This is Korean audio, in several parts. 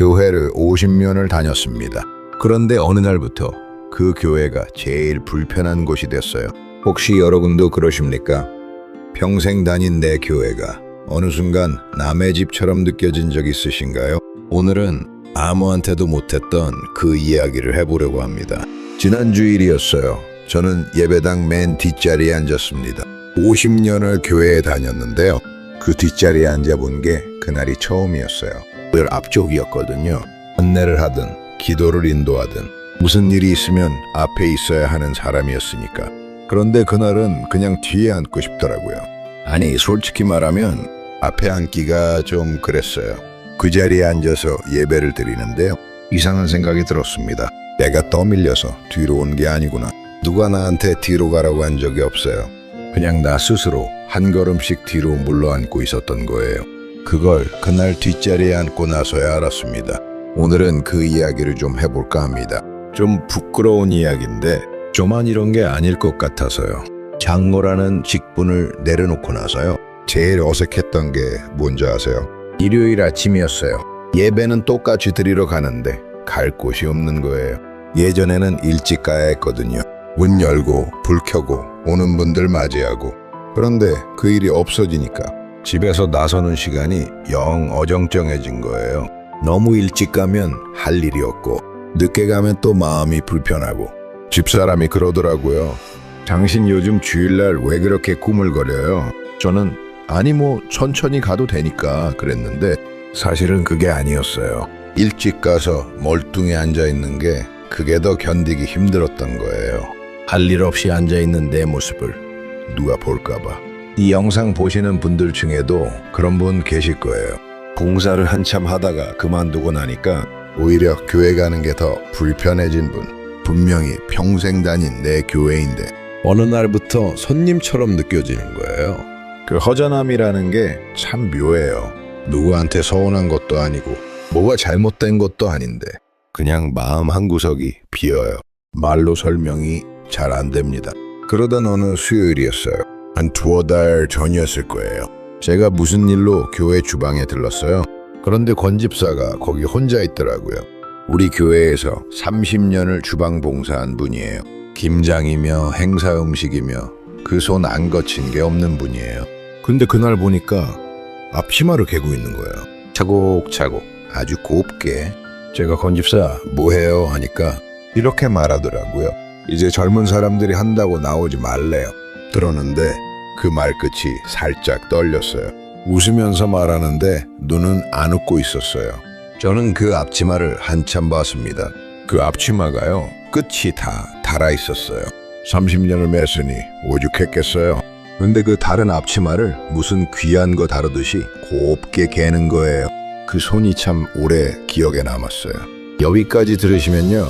교회를 50년을 다녔습니다. 그런데 어느 날부터 그 교회가 제일 불편한 곳이 됐어요. 혹시 여러분도 그러십니까? 평생 다닌 내 교회가 어느 순간 남의 집처럼 느껴진 적 있으신가요? 오늘은 아무한테도 못했던 그 이야기를 해보려고 합니다. 지난 주일이었어요. 저는 예배당 맨 뒷자리에 앉았습니다. 50년을 교회에 다녔는데요. 그 뒷자리에 앉아본 게 그날이 처음이었어요. 늘 앞쪽이었거든요. 안내를 하든 기도를 인도하든 무슨 일이 있으면 앞에 있어야 하는 사람이었으니까. 그런데 그날은 그냥 뒤에 앉고 싶더라고요. 아니, 솔직히 말하면 앞에 앉기가 좀 그랬어요. 그 자리에 앉아서 예배를 드리는데요. 이상한 생각이 들었습니다. 내가 떠밀려서 뒤로 온 게 아니구나. 누가 나한테 뒤로 가라고 한 적이 없어요. 그냥 나 스스로 한 걸음씩 뒤로 물러앉고 있었던 거예요. 그걸 그날 뒷자리에 앉고 나서야 알았습니다. 오늘은 그 이야기를 좀 해볼까 합니다. 좀 부끄러운 이야기인데 저만 이런 게 아닐 것 같아서요. 장로라는 직분을 내려놓고 나서요. 제일 어색했던 게 뭔지 아세요? 일요일 아침이었어요. 예배는 똑같이 드리러 가는데 갈 곳이 없는 거예요. 예전에는 일찍 가야 했거든요. 문 열고 불 켜고 오는 분들 맞이하고. 그런데 그 일이 없어지니까 집에서 나서는 시간이 영 어정쩡해진 거예요. 너무 일찍 가면 할 일이 없고 늦게 가면 또 마음이 불편하고. 집사람이 그러더라고요. 당신 요즘 주일날 왜 그렇게 꾸물거려요? 저는 아니 뭐 천천히 가도 되니까 그랬는데 사실은 그게 아니었어요. 일찍 가서 멀뚱히 앉아있는 게 그게 더 견디기 힘들었던 거예요. 할 일 없이 앉아있는 내 모습을 누가 볼까봐. 이 영상 보시는 분들 중에도 그런 분 계실 거예요. 봉사를 한참 하다가 그만두고 나니까 오히려 교회 가는 게 더 불편해진 분. 분명히 평생 다닌 내 교회인데 어느 날부터 손님처럼 느껴지는 거예요. 그 허전함이라는 게 참 묘해요. 누구한테 서운한 것도 아니고 뭐가 잘못된 것도 아닌데 그냥 마음 한구석이 비어요. 말로 설명이 잘 안 됩니다. 그러던 어느 수요일이었어요. 한 2달 전이었을 거예요. 제가 무슨 일로 교회 주방에 들렀어요. 그런데 권 집사가 거기 혼자 있더라고요. 우리 교회에서 30년을 주방 봉사한 분이에요. 김장이며 행사 음식이며 그 손 안 거친 게 없는 분이에요. 근데 그날 보니까 앞치마를 개고 있는 거예요. 차곡차곡 아주 곱게. 제가 권 집사 뭐해요 하니까 이렇게 말하더라고요. 이제 젊은 사람들이 한다고 나오지 말래요. 들었는데 그 말끝이 살짝 떨렸어요. 웃으면서 말하는데 눈은 안 웃고 있었어요. 저는 그 앞치마를 한참 봤습니다. 그 앞치마가요, 끝이 다 달아 있었어요. 30년을 맸으니 오죽했겠어요. 근데 그 다른 앞치마를 무슨 귀한 거 다루듯이 곱게 개는 거예요. 그 손이 참 오래 기억에 남았어요. 여기까지 들으시면요,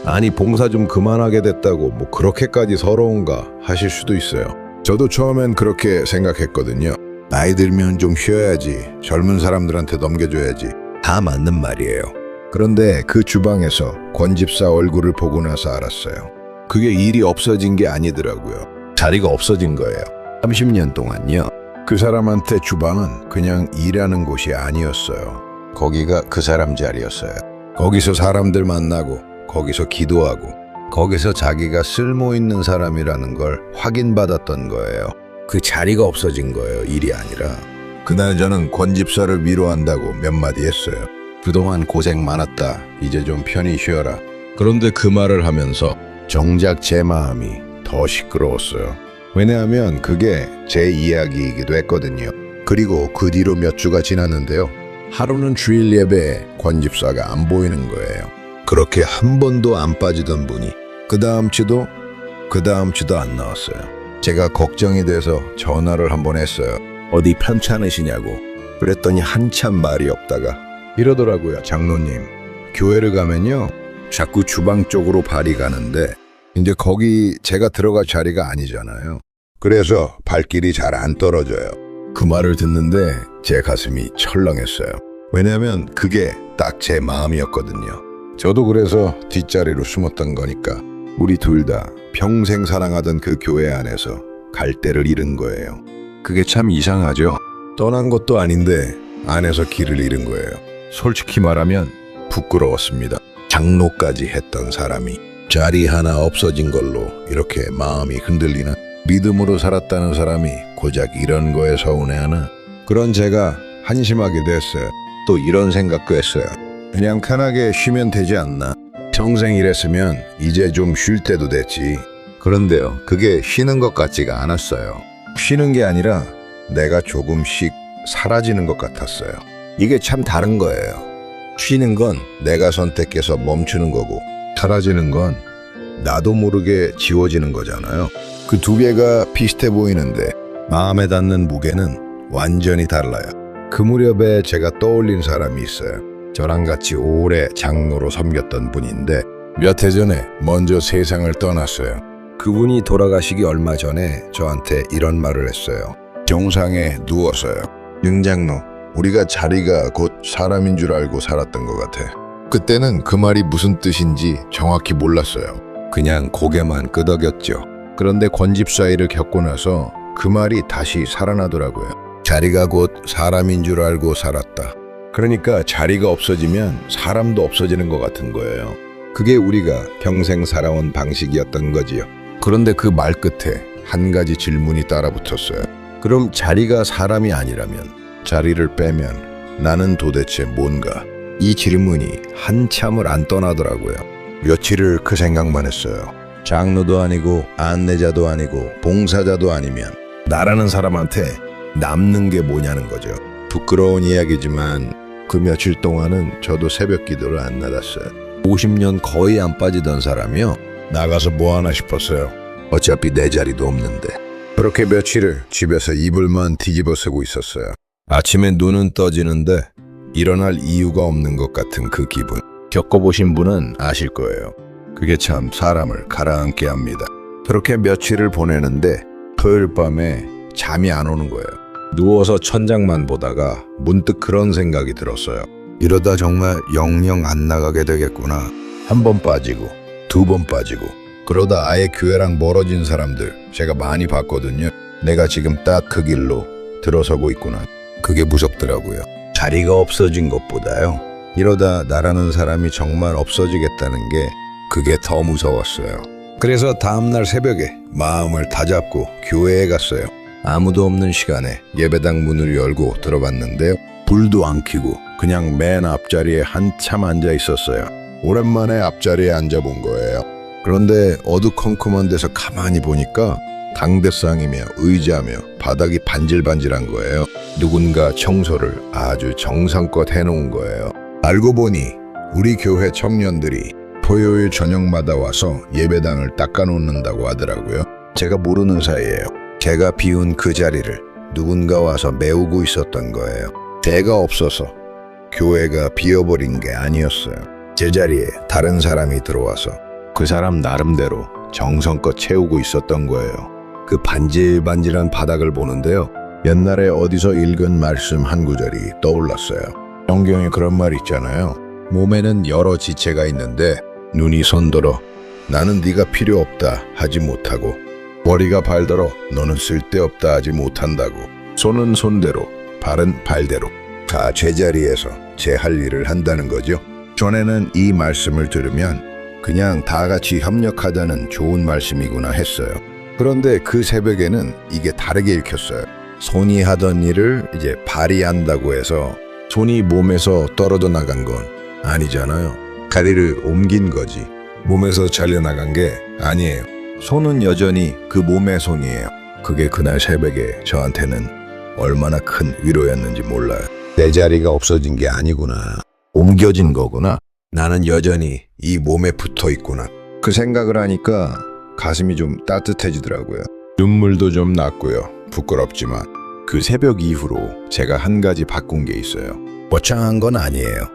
아니 봉사 좀 그만하게 됐다고 뭐 그렇게까지 서러운가 하실 수도 있어요. 저도 처음엔 그렇게 생각했거든요. 나이 들면 좀 쉬어야지, 젊은 사람들한테 넘겨줘야지. 다 맞는 말이에요. 그런데 그 주방에서 권 집사 얼굴을 보고 나서 알았어요. 그게 일이 없어진 게 아니더라고요. 자리가 없어진 거예요. 30년 동안요. 그 사람한테 주방은 그냥 일하는 곳이 아니었어요. 거기가 그 사람 자리였어요. 거기서 사람들 만나고, 거기서 기도하고, 거기서 자기가 쓸모 있는 사람이라는 걸 확인받았던 거예요. 그 자리가 없어진 거예요, 일이 아니라. 그날 저는 권 집사를 위로한다고 몇 마디 했어요. 그동안 고생 많았다. 이제 좀 편히 쉬어라. 그런데 그 말을 하면서 정작 제 마음이 더 시끄러웠어요. 왜냐하면 그게 제 이야기이기도 했거든요. 그리고 그 뒤로 몇 주가 지났는데요. 하루는 주일 예배에 권 집사가 안 보이는 거예요. 그렇게 한 번도 안 빠지던 분이 그 다음 주도 안 나왔어요. 제가 걱정이 돼서 전화를 한번 했어요. 어디 편찮으시냐고. 그랬더니 한참 말이 없다가 이러더라고요. 장로님, 교회를 가면요 자꾸 주방 쪽으로 발이 가는데 이제 거기 제가 들어갈 자리가 아니잖아요. 그래서 발길이 잘 안 떨어져요. 그 말을 듣는데 제 가슴이 철렁했어요. 왜냐하면 그게 딱 제 마음이었거든요. 저도 그래서 뒷자리로 숨었던 거니까. 우리 둘 다 평생 사랑하던 그 교회 안에서 갈대를 잃은 거예요. 그게 참 이상하죠. 떠난 것도 아닌데 안에서 길을 잃은 거예요. 솔직히 말하면 부끄러웠습니다. 장로까지 했던 사람이 자리 하나 없어진 걸로 이렇게 마음이 흔들리나? 믿음으로 살았다는 사람이 고작 이런 거에 서운해하나? 그런 제가 한심하게 됐어요. 또 이런 생각도 했어요. 그냥 편하게 쉬면 되지 않나? 평생 일했으면 이제 좀 쉴 때도 됐지. 그런데요, 그게 쉬는 것 같지가 않았어요. 쉬는 게 아니라 내가 조금씩 사라지는 것 같았어요. 이게 참 다른 거예요. 쉬는 건 내가 선택해서 멈추는 거고, 사라지는 건 나도 모르게 지워지는 거잖아요. 그 두 개가 비슷해 보이는데 마음에 닿는 무게는 완전히 달라요. 그 무렵에 제가 떠올린 사람이 있어요. 저랑 같이 오래 장로로 섬겼던 분인데 몇 해 전에 먼저 세상을 떠났어요. 그분이 돌아가시기 얼마 전에 저한테 이런 말을 했어요. 정상에 누워서요. 윤장로, 우리가 자리가 곧 사람인 줄 알고 살았던 것 같아. 그때는 그 말이 무슨 뜻인지 정확히 몰랐어요. 그냥 고개만 끄덕였죠. 그런데 권집사일을 겪고 나서 그 말이 다시 살아나더라고요. 자리가 곧 사람인 줄 알고 살았다. 그러니까 자리가 없어지면 사람도 없어지는 것 같은 거예요. 그게 우리가 평생 살아온 방식이었던 거지요. 그런데 그 말 끝에 한 가지 질문이 따라붙었어요. 그럼 자리가 사람이 아니라면, 자리를 빼면 나는 도대체 뭔가? 이 질문이 한참을 안 떠나더라고요. 며칠을 그 생각만 했어요. 장로도 아니고 안내자도 아니고 봉사자도 아니면 나라는 사람한테 남는 게 뭐냐는 거죠. 부끄러운 이야기지만 그 며칠 동안은 저도 새벽 기도를 안 나갔어요. 50년 거의 안 빠지던 사람이요. 나가서 뭐 하나 싶었어요. 어차피 내 자리도 없는데. 그렇게 며칠을 집에서 이불만 뒤집어 쓰고 있었어요. 아침에 눈은 떠지는데 일어날 이유가 없는 것 같은 그 기분. 겪어보신 분은 아실 거예요. 그게 참 사람을 가라앉게 합니다. 그렇게 며칠을 보내는데 토요일 밤에 잠이 안 오는 거예요. 누워서 천장만 보다가 문득 그런 생각이 들었어요. 이러다 정말 영영 안 나가게 되겠구나. 한 번 빠지고 두 번 빠지고 그러다 아예 교회랑 멀어진 사람들 제가 많이 봤거든요. 내가 지금 딱 그 길로 들어서고 있구나. 그게 무섭더라고요. 자리가 없어진 것보다요. 이러다 나라는 사람이 정말 없어지겠다는 게 그게 더 무서웠어요. 그래서 다음날 새벽에 마음을 다잡고 교회에 갔어요. 아무도 없는 시간에 예배당 문을 열고 들어봤는데요. 불도 안 켜고 그냥 맨 앞자리에 한참 앉아 있었어요. 오랜만에 앞자리에 앉아본 거예요. 그런데 어두컴컴한 데서 가만히 보니까 당대상이며 의자며 바닥이 반질반질한 거예요. 누군가 청소를 아주 정성껏 해놓은 거예요. 알고 보니 우리 교회 청년들이 토요일 저녁마다 와서 예배당을 닦아놓는다고 하더라고요. 제가 모르는 사이에요. 제가 비운 그 자리를 누군가 와서 메우고 있었던 거예요. 제가 없어서 교회가 비어버린 게 아니었어요. 제 자리에 다른 사람이 들어와서 그 사람 나름대로 정성껏 채우고 있었던 거예요. 그 반질반질한 바닥을 보는데요. 옛날에 어디서 읽은 말씀 한 구절이 떠올랐어요. 성경에 그런 말 있잖아요. 몸에는 여러 지체가 있는데 눈이 손들어 나는 네가 필요 없다 하지 못하고 머리가 발더러 너는 쓸데없다 하지 못한다고. 손은 손대로 발은 발대로 다 제자리에서 제 할 일을 한다는 거죠. 전에는 이 말씀을 들으면 그냥 다 같이 협력하자는 좋은 말씀이구나 했어요. 그런데 그 새벽에는 이게 다르게 읽혔어요. 손이 하던 일을 이제 발이 한다고 해서 손이 몸에서 떨어져 나간 건 아니잖아요. 다리를 옮긴 거지. 몸에서 잘려나간 게 아니에요. 손은 여전히 그 몸의 손이에요. 그게 그날 새벽에 저한테는 얼마나 큰 위로였는지 몰라요. 내 자리가 없어진 게 아니구나. 옮겨진 거구나. 나는 여전히 이 몸에 붙어 있구나. 그 생각을 하니까 가슴이 좀 따뜻해지더라고요. 눈물도 좀 났고요. 부끄럽지만 그 새벽 이후로 제가 한 가지 바꾼 게 있어요. 거창한 건 아니에요.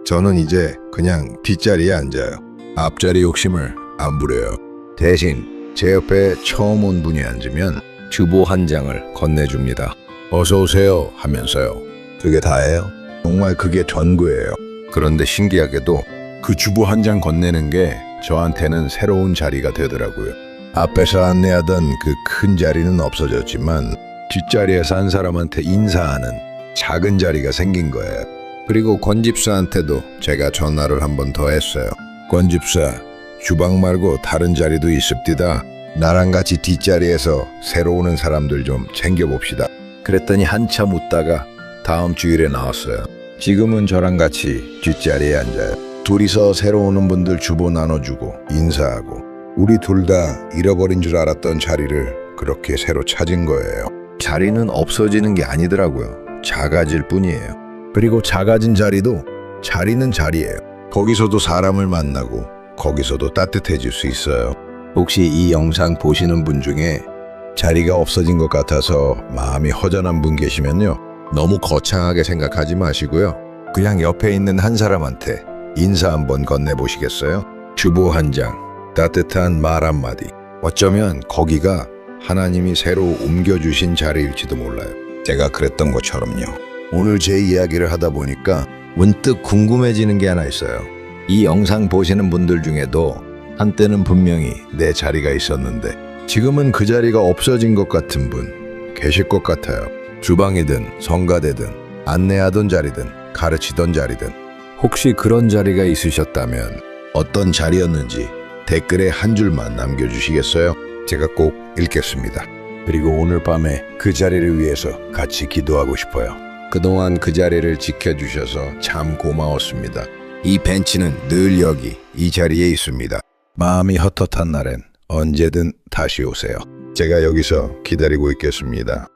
저는 이제 그냥 뒷자리에 앉아요. 앞자리 욕심을 안 부려요. 대신 제 옆에 처음 온 분이 앉으면 주보 한 장을 건네줍니다. 어서 오세요 하면서요. 그게 다예요. 정말 그게 전부예요. 그런데 신기하게도 그 주보 한 장 건네는 게 저한테는 새로운 자리가 되더라고요. 앞에서 안내하던 그 큰 자리는 없어졌지만 뒷자리에서 한 사람한테 인사하는 작은 자리가 생긴 거예요. 그리고 권 집사한테도 제가 전화를 한 번 더 했어요. 권 집사, 주방 말고 다른 자리도 있습디다. 나랑 같이 뒷자리에서 새로 오는 사람들 좀 챙겨봅시다. 그랬더니 한참 웃다가 다음 주일에 나왔어요. 지금은 저랑 같이 뒷자리에 앉아요. 둘이서 새로 오는 분들 주보 나눠주고 인사하고 우리 둘 다 잃어버린 줄 알았던 자리를 그렇게 새로 찾은 거예요. 자리는 없어지는 게 아니더라고요. 작아질 뿐이에요. 그리고 작아진 자리도 자리는 자리예요. 거기서도 사람을 만나고 거기서도 따뜻해질 수 있어요. 혹시 이 영상 보시는 분 중에 자리가 없어진 것 같아서 마음이 허전한 분 계시면요. 너무 거창하게 생각하지 마시고요. 그냥 옆에 있는 한 사람한테 인사 한번 건네보시겠어요? 주보 한 장, 따뜻한 말 한마디. 어쩌면 거기가 하나님이 새로 옮겨주신 자리일지도 몰라요. 제가 그랬던 것처럼요. 오늘 제 이야기를 하다 보니까 문득 궁금해지는 게 하나 있어요. 이 영상 보시는 분들 중에도 한때는 분명히 내 자리가 있었는데 지금은 그 자리가 없어진 것 같은 분 계실 것 같아요. 주방이든 성가대든 안내하던 자리든 가르치던 자리든 혹시 그런 자리가 있으셨다면 어떤 자리였는지 댓글에 한 줄만 남겨주시겠어요? 제가 꼭 읽겠습니다. 그리고 오늘 밤에 그 자리를 위해서 같이 기도하고 싶어요. 그동안 그 자리를 지켜주셔서 참 고마웠습니다. 이 벤치는 늘 여기 이 자리에 있습니다. 마음이 헛헛한 날엔 언제든 다시 오세요. 제가 여기서 기다리고 있겠습니다.